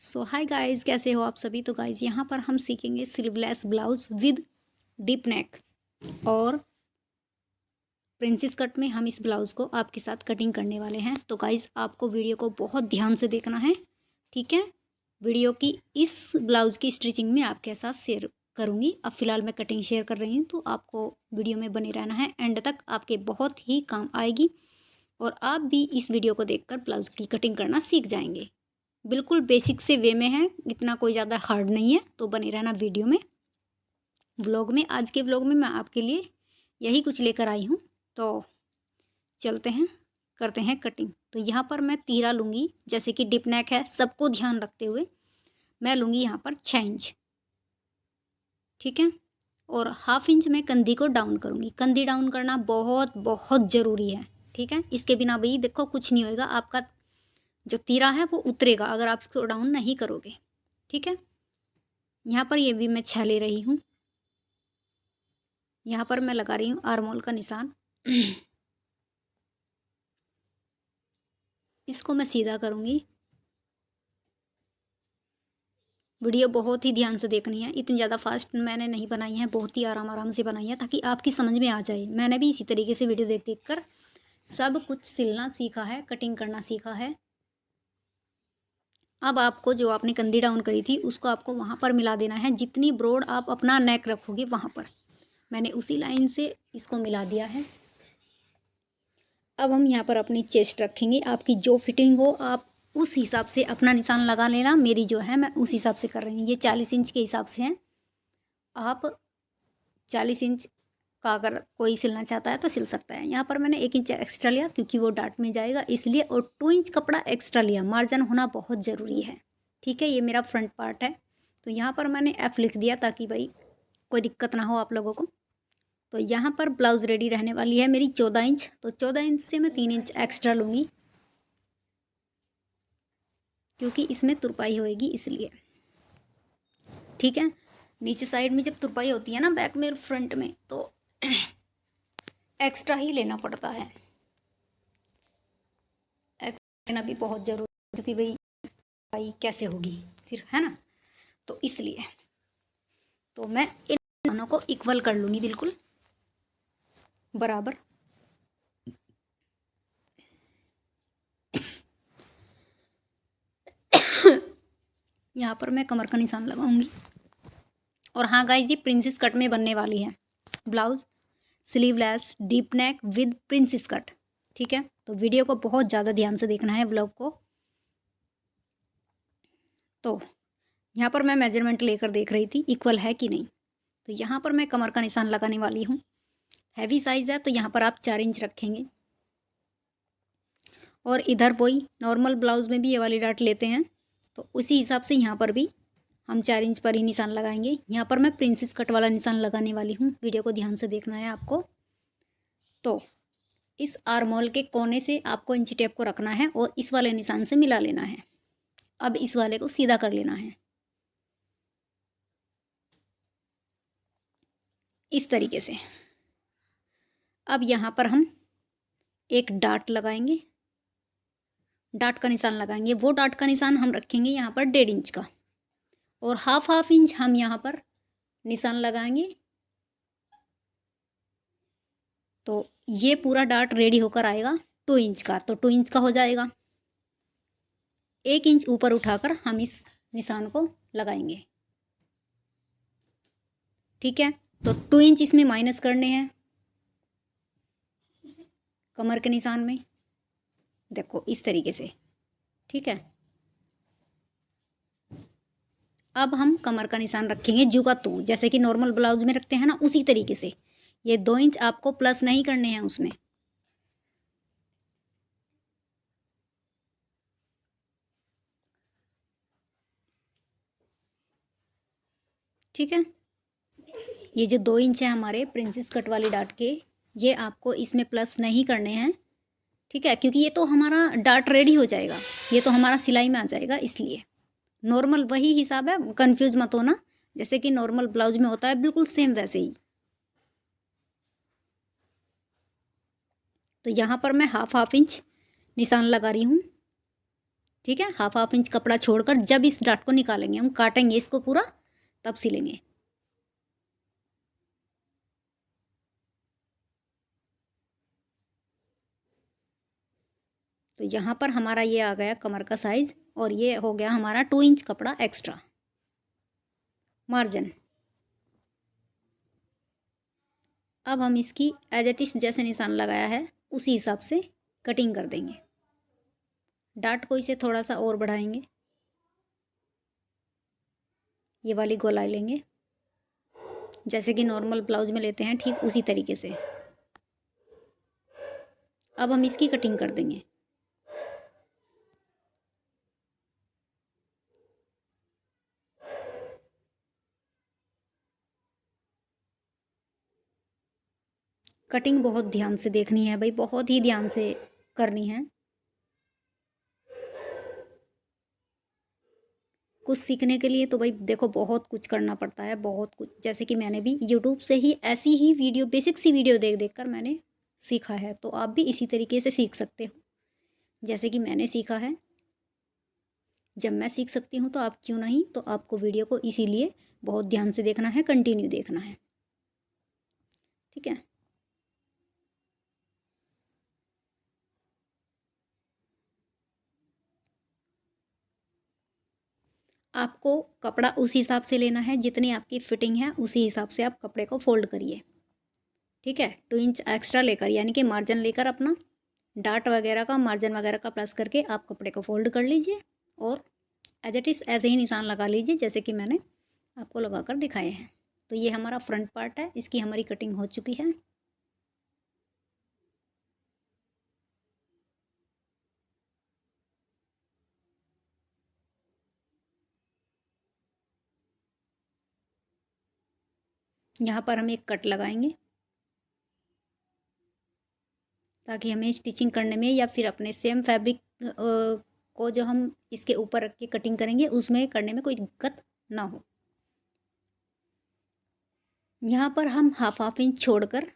सो hi guys, कैसे हो आप सभी। तो गाइस यहाँ पर हम सीखेंगे sleeveless blouse with deep neck और प्रिंसेस कट में हम इस ब्लाउज़ को आपके साथ कटिंग करने वाले हैं। तो गाइस आपको वीडियो को बहुत ध्यान से देखना है, ठीक है। वीडियो की इस ब्लाउज़ की स्टिचिंग में आपके साथ शेयर करूँगी। अब फिलहाल मैं कटिंग शेयर कर रही हूँ, तो आपको वीडियो में बने रहना है, एंड तक आपके बहुत ही काम आएगी और आप भी इस वीडियो को देखकर ब्लाउज़ की कटिंग करना सीख जाएंगे। बिल्कुल बेसिक से वे में है, इतना कोई ज़्यादा हार्ड नहीं है। तो बने रहना वीडियो में, व्लॉग में। आज के व्लॉग में मैं आपके लिए यही कुछ लेकर आई हूँ। तो चलते हैं, करते हैं कटिंग। तो यहाँ पर मैं तीरा लूँगी, जैसे कि डिप नेक है, सबको ध्यान रखते हुए मैं लूँगी यहाँ पर 6 इंच, ठीक है। और हाफ इंच मैं कंधी को डाउन करूँगी। कंधी डाउन करना बहुत बहुत ज़रूरी है, ठीक है। इसके बिना भाई देखो कुछ नहीं होएगा, आपका जो तीरा है वो उतरेगा अगर आप इसको डाउन नहीं करोगे, ठीक है। यहाँ पर ये भी मैं 6 ले रही हूँ। यहाँ पर मैं लगा रही हूँ आर्मोल का निशान। इसको मैं सीधा करूँगी। वीडियो बहुत ही ध्यान से देखनी है, इतनी ज़्यादा फास्ट मैंने नहीं बनाई है, बहुत ही आराम आराम से बनाई है ताकि आपकी समझ में आ जाए। मैंने भी इसी तरीके से वीडियो देख देख कर सब कुछ सिलना सीखा है, कटिंग करना सीखा है। अब आपको जो आपने कंधी डाउन करी थी उसको आपको वहाँ पर मिला देना है, जितनी ब्रॉड आप अपना नेक रखोगे वहाँ पर। मैंने उसी लाइन से इसको मिला दिया है। अब हम यहाँ पर अपनी चेस्ट रखेंगे। आपकी जो फिटिंग हो आप उस हिसाब से अपना निशान लगा लेना। मेरी जो है मैं उस हिसाब से कर रही हूँ। ये 40 इंच के हिसाब से है। आप 40 इंच का अगर कोई सिलना चाहता है तो सिल सकता है। यहाँ पर मैंने 1 इंच एक्स्ट्रा लिया क्योंकि वो डाट में जाएगा इसलिए, और 2 इंच कपड़ा एक्स्ट्रा लिया। मार्जिन होना बहुत ज़रूरी है, ठीक है। ये मेरा फ्रंट पार्ट है, तो यहाँ पर मैंने F लिख दिया ताकि भाई कोई दिक्कत ना हो आप लोगों को। तो यहाँ पर ब्लाउज़ रेडी रहने वाली है मेरी 14 इंच। तो 14 इंच से मैं 3 इंच एक्स्ट्रा लूँगी क्योंकि इसमें तुरपाई होएगी इसलिए, ठीक है। नीचे साइड में जब तुरपाई होती है ना, बैक में फ्रंट में, तो एक्स्ट्रा ही लेना पड़ता है। एक्स्ट्रा लेना भी बहुत ज़रूरी है क्योंकि भाई कैसे होगी फिर, है ना। तो इसलिए तो मैं इन दोनों को इक्वल कर लूँगी, बिल्कुल बराबर। यहाँ पर मैं कमर का निशान लगाऊंगी। और हाँ गाइज, ये प्रिंसेस कट में बनने वाली है blouse, sleeveless deep neck with princess cut, ठीक है। तो वीडियो को बहुत ज़्यादा ध्यान से देखना है, ब्लॉग को। तो यहाँ पर मैं मेजरमेंट लेकर देख रही थी इक्वल है कि नहीं। तो यहाँ पर मैं कमर का निशान लगाने वाली हूँ। हैवी साइज़ है तो यहाँ पर आप 4 इंच रखेंगे। और इधर वही नॉर्मल ब्लाउज़ में भी ये वाली डाट लेते हैं, तो उसी हिसाब से यहाँ पर भी हम 4 इंच पर ही निशान लगाएंगे। यहाँ पर मैं प्रिंसेस कट वाला निशान लगाने वाली हूँ। वीडियो को ध्यान से देखना है आपको। तो इस आर्मोल के कोने से आपको इंची टेप को रखना है और इस वाले निशान से मिला लेना है। अब इस वाले को सीधा कर लेना है इस तरीके से। अब यहाँ पर हम एक डाट लगाएंगे, डाट का निशान लगाएंगे। वो डाट का निशान हम रखेंगे यहाँ पर 1.5 इंच का, और हाफ इंच हम यहाँ पर निशान लगाएंगे। तो ये पूरा डाट रेडी होकर आएगा 2 इंच का, तो 2 इंच का हो जाएगा। 1 इंच ऊपर उठाकर हम इस निशान को लगाएंगे, ठीक है। तो 2 इंच इसमें माइनस करने हैं कमर के निशान में, देखो इस तरीके से, ठीक है। अब हम कमर का निशान रखेंगे जुगा तू, जैसे कि नॉर्मल ब्लाउज में रखते हैं ना, उसी तरीके से। ये 2 इंच आपको प्लस नहीं करने हैं उसमें, ठीक है। ये जो 2 इंच है हमारे प्रिंसेस कट वाली डाट के, ये आपको इसमें प्लस नहीं करने हैं, ठीक है। क्योंकि ये तो हमारा डाट रेडी हो जाएगा, ये तो हमारा सिलाई में आ जाएगा, इसलिए नॉर्मल वही हिसाब है, कंफ्यूज मत होना। जैसे कि नॉर्मल ब्लाउज में होता है बिल्कुल सेम वैसे ही। तो यहाँ पर मैं हाफ इंच निशान लगा रही हूँ, ठीक है, 1/2 इंच कपड़ा छोड़कर जब इस डाट को निकालेंगे, हम काटेंगे इसको पूरा, तब सिलेंगे। तो यहाँ पर हमारा ये आ गया कमर का साइज़, और ये हो गया हमारा 2 इंच कपड़ा एक्स्ट्रा मार्जिन। अब हम इसकी एज इट इज़ जैसे निशान लगाया है उसी हिसाब से कटिंग कर देंगे। डाट को इसे थोड़ा सा और बढ़ाएंगे, ये वाली गोलाई लेंगे जैसे कि नॉर्मल ब्लाउज में लेते हैं, ठीक उसी तरीके से। अब हम इसकी कटिंग कर देंगे। कटिंग बहुत ध्यान से देखनी है भाई, बहुत ही ध्यान से करनी है। कुछ सीखने के लिए तो भाई देखो बहुत कुछ करना पड़ता है, बहुत कुछ। जैसे कि मैंने भी यूट्यूब से ही ऐसी ही वीडियो, बेसिक सी वीडियो देख देख कर मैंने सीखा है, तो आप भी इसी तरीके से सीख सकते हो जैसे कि मैंने सीखा है। जब मैं सीख सकती हूँ तो आप क्यों नहीं। तो आपको वीडियो को इसीलिए बहुत ध्यान से देखना है, कंटिन्यू देखना है, ठीक है। आपको कपड़ा उस हिसाब से लेना है, जितनी आपकी फिटिंग है उसी हिसाब से आप कपड़े को फोल्ड करिए, ठीक है। 2 इंच एक्स्ट्रा लेकर, यानी कि मार्जिन लेकर, अपना डाट वगैरह का, मार्जिन वगैरह का प्लस करके आप कपड़े को फोल्ड कर लीजिए, और एज इट इज़ ऐसे ही निशान लगा लीजिए जैसे कि मैंने आपको लगा कर दिखाए हैं। तो ये हमारा फ्रंट पार्ट है, इसकी हमारी कटिंग हो चुकी है। यहाँ पर हम एक कट लगाएंगे ताकि हमें स्टिचिंग करने में, या फिर अपने सेम फैब्रिक को जो हम इसके ऊपर रख के कटिंग करेंगे उसमें करने में कोई दिक्कत ना हो। यहाँ पर हम 1/2 इंच छोड़कर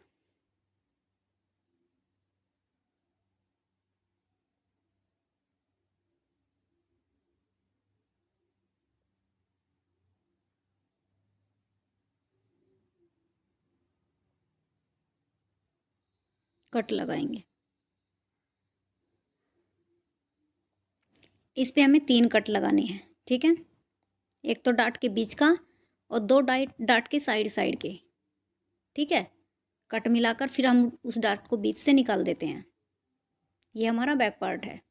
कट लगाएंगे। इस पे हमें 3 कट लगाने हैं, ठीक है। एक तो डाट के बीच का, और 2 डाट के साइड साइड के, ठीक है। कट मिलाकर फिर हम उस डाट को बीच से निकाल देते हैं। ये हमारा बैक पार्ट है।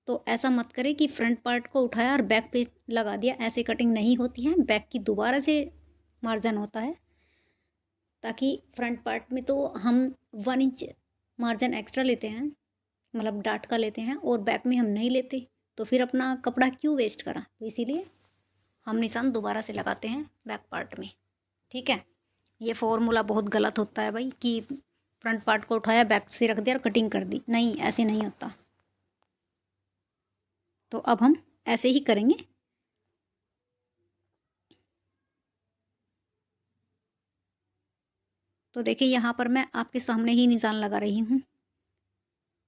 तो ऐसा मत करें कि फ्रंट पार्ट को उठाया और बैक पे लगा दिया, ऐसे कटिंग नहीं होती है। बैक की दोबारा से मार्जिन होता है, ताकि फ्रंट पार्ट में तो हम 1 इंच मार्जिन एक्स्ट्रा लेते हैं, मतलब डाट का लेते हैं, और बैक में हम नहीं लेते, तो फिर अपना कपड़ा क्यों वेस्ट करा। तो इसीलिए हम निशान दोबारा से लगाते हैं बैक पार्ट में, ठीक है। ये फॉर्मूला बहुत गलत होता है भाई, कि फ्रंट पार्ट को उठाया, बैक से रख दिया और कटिंग कर दी। नहीं, ऐसे नहीं होता। तो अब हम ऐसे ही करेंगे। तो देखिए यहाँ पर मैं आपके सामने ही निशान लगा रही हूँ।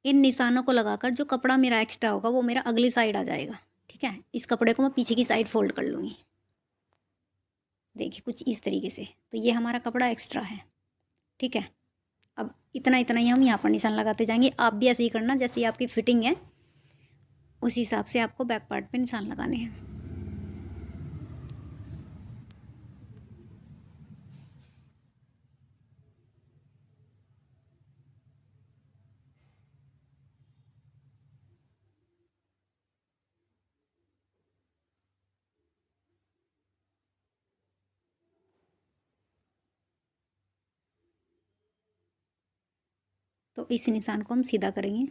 इन निशानों को लगाकर जो कपड़ा मेरा एक्स्ट्रा होगा वो मेरा अगली साइड आ जाएगा, ठीक है। इस कपड़े को मैं पीछे की साइड फोल्ड कर लूँगी, देखिए कुछ इस तरीके से। तो ये हमारा कपड़ा एक्स्ट्रा है, ठीक है। अब इतना इतना ही हम यहाँ पर निशान लगाते जाएंगे। आप भी ऐसे ही करना, जैसे आपकी फिटिंग है उस हिसाब से आपको बैक पार्ट पे निशान लगाने हैं। तो इस निशान को हम सीधा करेंगे।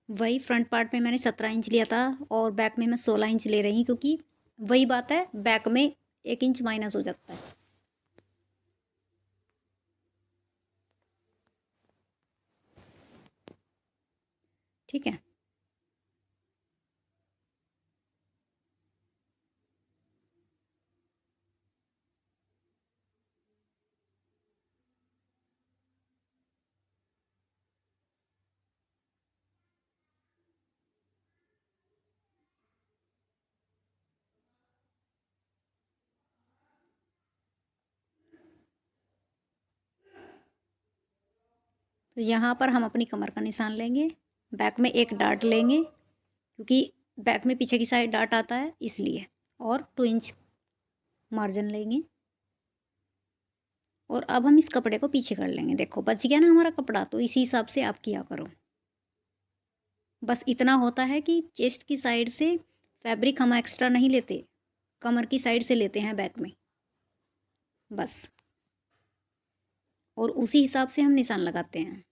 वही फ्रंट पार्ट में मैंने 17 इंच लिया था, और बैक में मैं 16 इंच ले रही हूँ, क्योंकि वही बात है, बैक में 1 इंच माइनस हो जाता है, ठीक है। तो यहाँ पर हम अपनी कमर का निशान लेंगे, बैक में एक डार्ट लेंगे क्योंकि बैक में पीछे की साइड डार्ट आता है इसलिए, और 2 इंच मार्जिन लेंगे। और अब हम इस कपड़े को पीछे कर लेंगे। देखो बच गया ना हमारा कपड़ा, तो इसी हिसाब से आप किया करो। बस इतना होता है कि चेस्ट की साइड से फैब्रिक हम एक्स्ट्रा नहीं लेते, कमर की साइड से लेते हैं बैक में बस, और उसी हिसाब से हम निशान लगाते हैं।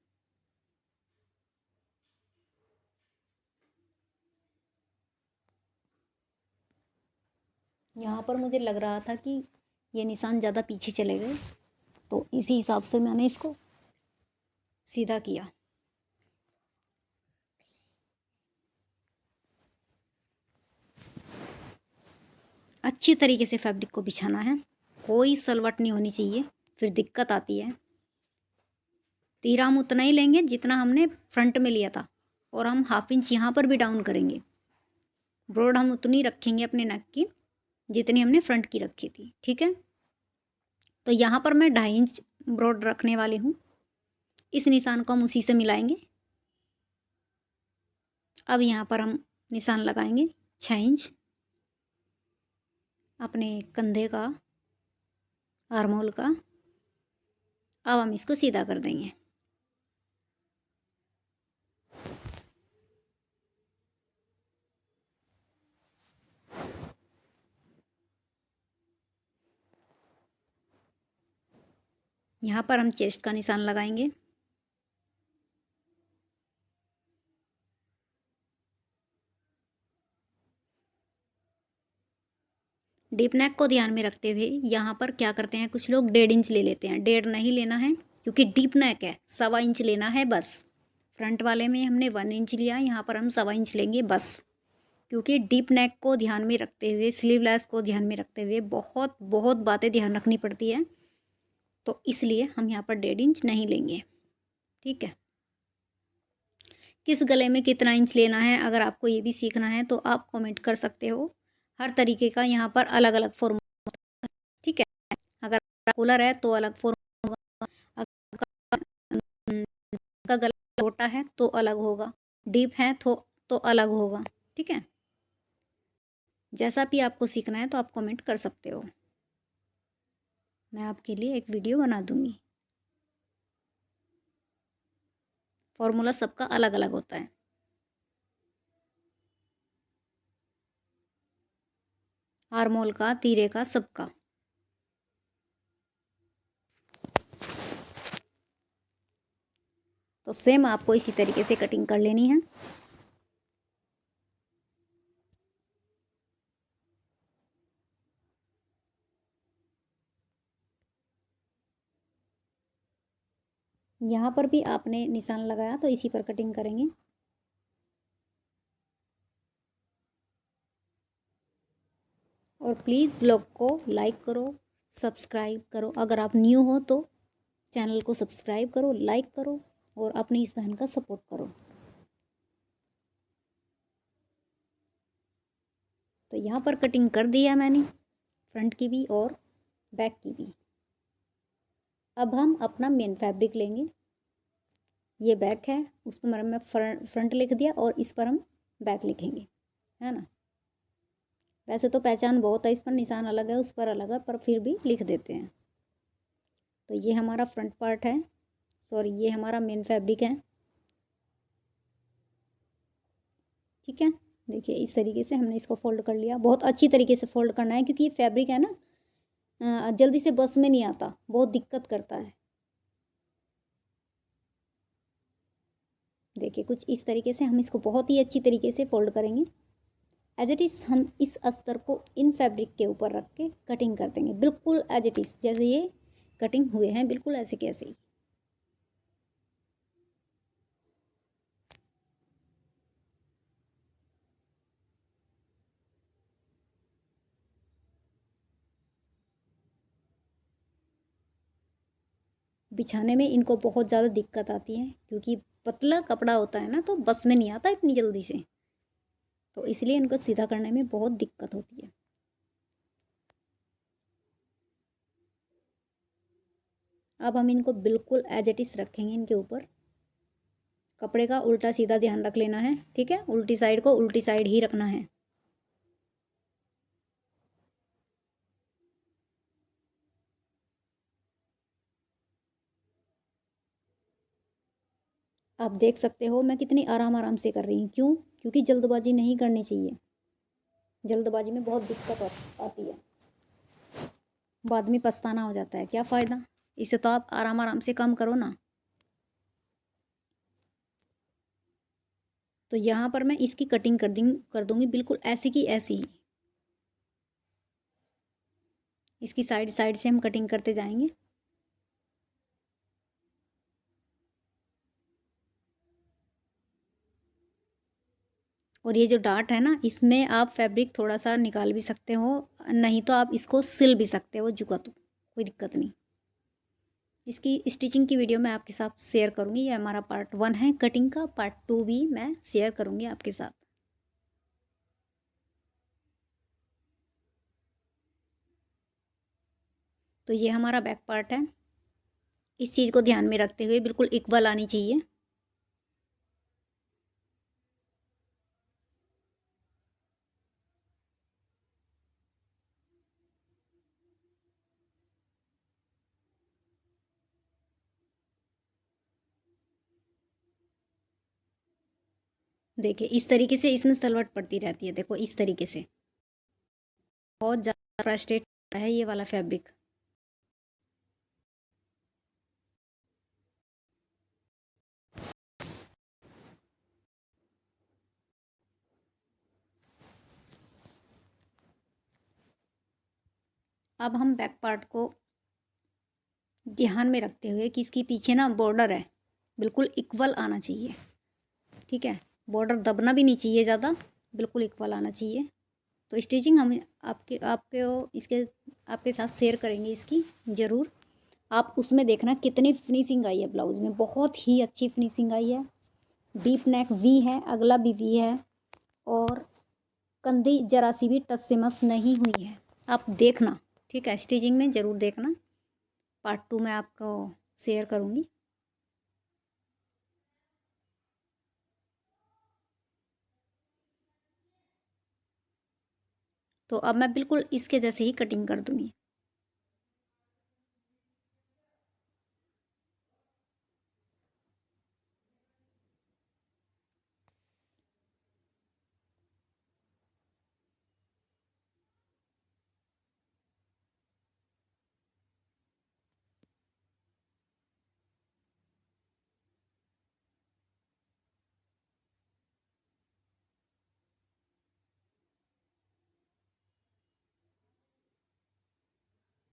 यहाँ पर मुझे लग रहा था कि ये निशान ज़्यादा पीछे चले गए, तो इसी हिसाब से मैंने इसको सीधा किया। अच्छी तरीके से फैब्रिक को बिछाना है, कोई सलवट नहीं होनी चाहिए, फिर दिक्कत आती है। तीर हम उतना ही लेंगे जितना हमने फ्रंट में लिया था, और हम 1/2 इंच यहाँ पर भी डाउन करेंगे। ब्रॉड हम उतनी रखेंगे अपने नेक की जितनी हमने फ्रंट की रखी थी, ठीक है। तो यहाँ पर मैं 2.5 इंच ब्रॉड रखने वाली हूँ। इस निशान को हम उसी से मिलाएंगे। अब यहाँ पर हम निशान लगाएंगे 6 इंच अपने कंधे का, आर्मोल का। अब हम इसको सीधा कर देंगे। यहाँ पर हम चेस्ट का निशान लगाएंगे। डीप नेक को ध्यान में रखते हुए यहाँ पर क्या करते हैं, कुछ लोग 1.5 इंच ले लेते हैं। 1.5 नहीं लेना है क्योंकि डीप नेक है, 1.25 इंच लेना है बस। फ्रंट वाले में हमने 1 इंच लिया, यहाँ पर हम 1.25 इंच लेंगे बस, क्योंकि डीप नेक को ध्यान में रखते हुए, स्लीवलेस को ध्यान में रखते हुए बहुत बहुत बातें ध्यान रखनी पड़ती है, तो इसलिए हम यहाँ पर 1.5 इंच नहीं लेंगे, ठीक है। किस गले में कितना इंच लेना है, अगर आपको ये भी सीखना है तो आप कमेंट कर सकते हो। हर तरीके का यहाँ पर अलग अलग फॉर्मूला, ठीक है। अगर कूलर है तो अलग फॉर्मूला होगा, अगर का गला छोटा है तो अलग होगा, डीप है तो अलग होगा, ठीक है। जैसा भी आपको सीखना है तो आप कमेंट कर सकते हो, मैं आपके लिए एक वीडियो बना दूंगी। फॉर्मूला सबका अलग अलग होता है। आर्मोल का, तीरे का, सबका। तो सेम आपको इसी तरीके से कटिंग कर लेनी है। यहाँ पर भी आपने निशान लगाया तो इसी पर कटिंग करेंगे। और प्लीज़ ब्लॉग को लाइक करो, सब्सक्राइब करो। अगर आप न्यू हो तो चैनल को सब्सक्राइब करो, लाइक करो, और अपनी इस बहन का सपोर्ट करो। तो यहाँ पर कटिंग कर दिया मैंने, फ्रंट की भी और बैक की भी। अब हम अपना मेन फैब्रिक लेंगे। ये बैक है, उस पर मैं फ्रंट लिख दिया और इस पर हम बैक लिखेंगे, है ना। वैसे तो पहचान बहुत है, इस पर निशान अलग है, उस पर अलग है, पर फिर भी लिख देते हैं। तो ये हमारा फ्रंट पार्ट है, सॉरी ये हमारा मेन फैब्रिक है, ठीक है। देखिए इस तरीके से हमने इसको फोल्ड कर लिया। बहुत अच्छी तरीके से फोल्ड करना है क्योंकि ये फैब्रिक है ना, जल्दी से बस में नहीं आता, बहुत दिक्कत करता है। देखिए कुछ इस तरीके से हम इसको बहुत ही अच्छी तरीके से फोल्ड करेंगे। एज इट इज़ हम इस अस्तर को इन फैब्रिक के ऊपर रख के कटिंग कर देंगे, बिल्कुल एज इट इज़ जैसे ये कटिंग हुए हैं, बिल्कुल ऐसे कैसे ही। बिछाने में इनको बहुत ज़्यादा दिक्कत आती है क्योंकि पतला कपड़ा होता है ना, तो बस में नहीं आता इतनी जल्दी से, तो इसलिए इनको सीधा करने में बहुत दिक्कत होती है। अब हम इनको बिल्कुल एज इट इज़ रखेंगे इनके ऊपर। कपड़े का उल्टा सीधा ध्यान रख लेना है, ठीक है। उल्टी साइड को उल्टी साइड ही रखना है। आप देख सकते हो मैं कितनी आराम आराम से कर रही हूँ। क्यों? क्योंकि जल्दबाजी नहीं करनी चाहिए। जल्दबाजी में बहुत दिक्कत आती है, बाद में पछताना हो जाता है। क्या फ़ायदा? इसे तो आप आराम आराम से काम करो ना। तो यहाँ पर मैं इसकी कटिंग कर दूंगी बिल्कुल ऐसी की ऐसी ही। इसकी साइड साइड से हम कटिंग करते जाएंगे। और ये जो डार्ट है ना, इसमें आप फैब्रिक थोड़ा सा निकाल भी सकते हो, नहीं तो आप इसको सिल भी सकते हो जुगा तो कोई दिक्कत नहीं। इसकी स्टिचिंग की वीडियो मैं आपके साथ शेयर करूँगी। ये हमारा पार्ट 1 है कटिंग का, पार्ट 2 भी मैं शेयर करूँगी आपके साथ। तो ये हमारा बैक पार्ट है। इस चीज़ को ध्यान में रखते हुए बिल्कुल इक्वल आनी चाहिए। देखिए इस तरीके से इसमें सलवट पड़ती रहती है। देखो इस तरीके से बहुत ज़्यादा फ्रस्ट्रेट है ये वाला फैब्रिक। अब हम बैक पार्ट को ध्यान में रखते हुए कि इसके पीछे ना बॉर्डर है, बिल्कुल इक्वल आना चाहिए, ठीक है। बॉर्डर दबना भी नहीं चाहिए ज़्यादा, बिल्कुल इक्वल आना चाहिए। तो स्टिचिंग हम आपके आपके इसके आपके साथ शेयर करेंगे इसकी ज़रूर। आप उसमें देखना कितनी फिनिशिंग आई है ब्लाउज़ में, बहुत ही अच्छी फिनिशिंग आई है। डीप नेक वी है, अगला भी वी है, और कंधी जरा सी भी टच से मस नहीं हुई है। आप देखना, ठीक है, स्टिचिंग में ज़रूर देखना। पार्ट 2 में आपको शेयर करूँगी। तो अब मैं बिल्कुल इसके जैसे ही कटिंग कर दूँगी।